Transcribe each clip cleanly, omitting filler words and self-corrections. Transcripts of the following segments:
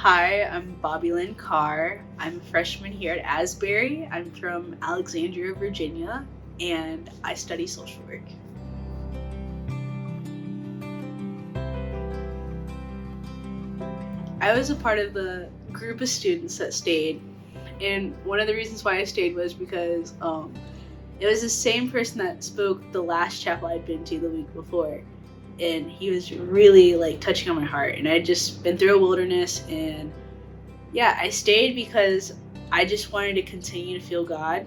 Hi, I'm Bobilyn. I'm a freshman here at Asbury. I'm from Alexandria, Virginia, and I study social work. I was a part of the group of students that stayed, and one of the reasons why I stayed was because it was the same person that spoke the last chapel I'd been to the week before, and he was really touching on my heart. And I'd just been through a wilderness, and yeah, I stayed because I just wanted to continue to feel God.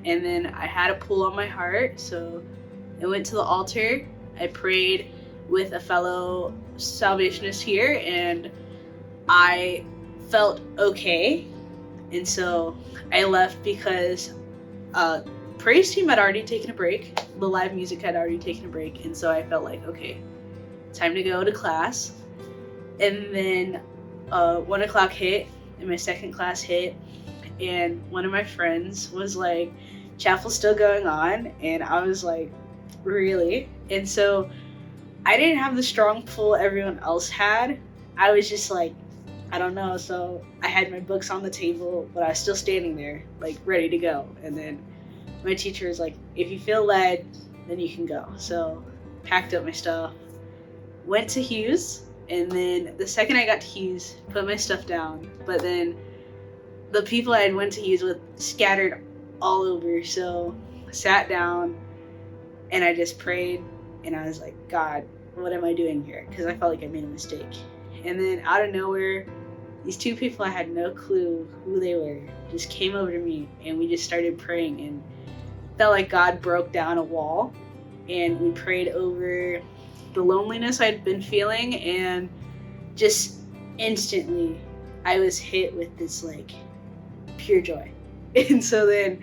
And then I had a pull on my heart, so I went to the altar. I prayed with a fellow Salvationist here, and I felt okay. And so I left because praise team had already taken a break. The live music had already taken a break, and so I felt like, okay, time to go to class. And then 1 o'clock hit, and my second class hit, and one of my friends was like, chapel's still going on, and I was like, really? And so I didn't have the strong pull everyone else had. I was just like, I don't know. So I had my books on the table, but I was still standing there, ready to go. And then my teacher was like, if you feel led, then you can go. So packed up my stuff, went to Hughes, and then the second I got to Hughes, put my stuff down. But then the people I had went to Hughes with scattered all over. So I sat down and I just prayed, and I was like, God, what am I doing here? Because I felt like I made a mistake. And then out of nowhere, these two people I had no clue who they were just came over to me, and we just started praying, and felt like God broke down a wall, and we prayed over the loneliness I'd been feeling, and just instantly I was hit with this pure joy. And so then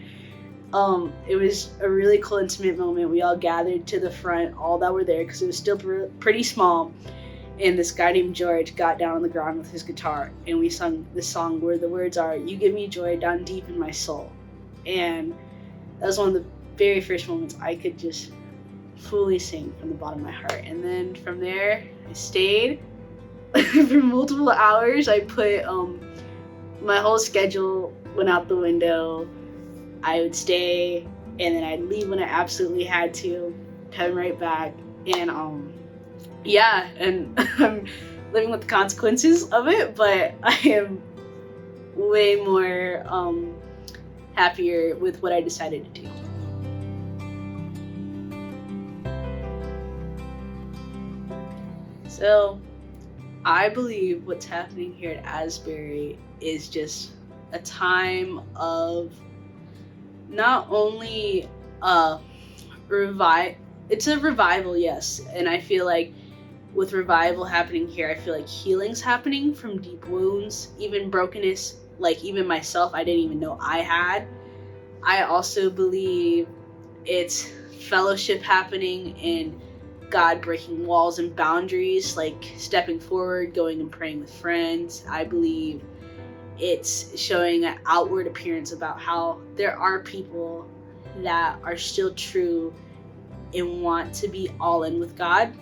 it was a really cool, intimate moment. We all gathered to the front, all that were there, because it was still pretty small. And this guy named George got down on the ground with his guitar, and we sung this song where the words are, "You give me joy down deep in my soul." And that was one of the very first moments I could just fully sing from the bottom of my heart. And then from there, I stayed for multiple hours. I put my whole schedule went out the window. I would stay, and then I'd leave when I absolutely had to, come right back. And yeah, and I'm living with the consequences of it, but I am way more happier with what I decided to do. So I believe what's happening here at Asbury is just a time of not only it's a revival, yes, and I feel like with revival happening here, I feel like healing's happening from deep wounds, even brokenness, even myself, I didn't even know I had. I also believe it's fellowship happening and God breaking walls and boundaries, stepping forward, going and praying with friends. I believe it's showing an outward appearance about how there are people that are still true and want to be all in with God.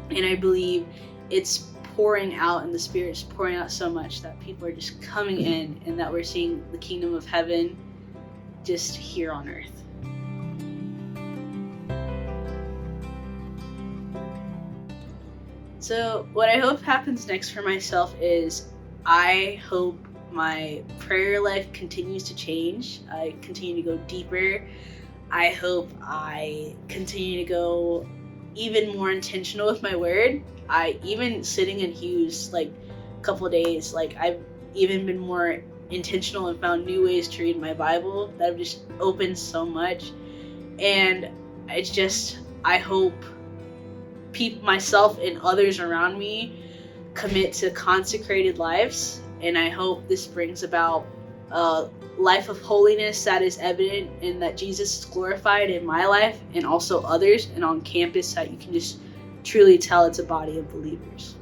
And I believe it's pouring out, and the Spirit's pouring out so much that people are just coming in, and that we're seeing the kingdom of heaven just here on earth. So what I hope happens next for myself is I hope my prayer life continues to change. I continue to go deeper. I hope I continue to go even more intentional with my word. Even sitting in Hughes a couple of days, I've even been more intentional and found new ways to read my Bible that have just opened so much. And it's just, I hope myself and others around me commit to consecrated lives, and I hope this brings about a life of holiness that is evident and that Jesus is glorified in my life and also others, and on campus that you can just truly tell it's a body of believers.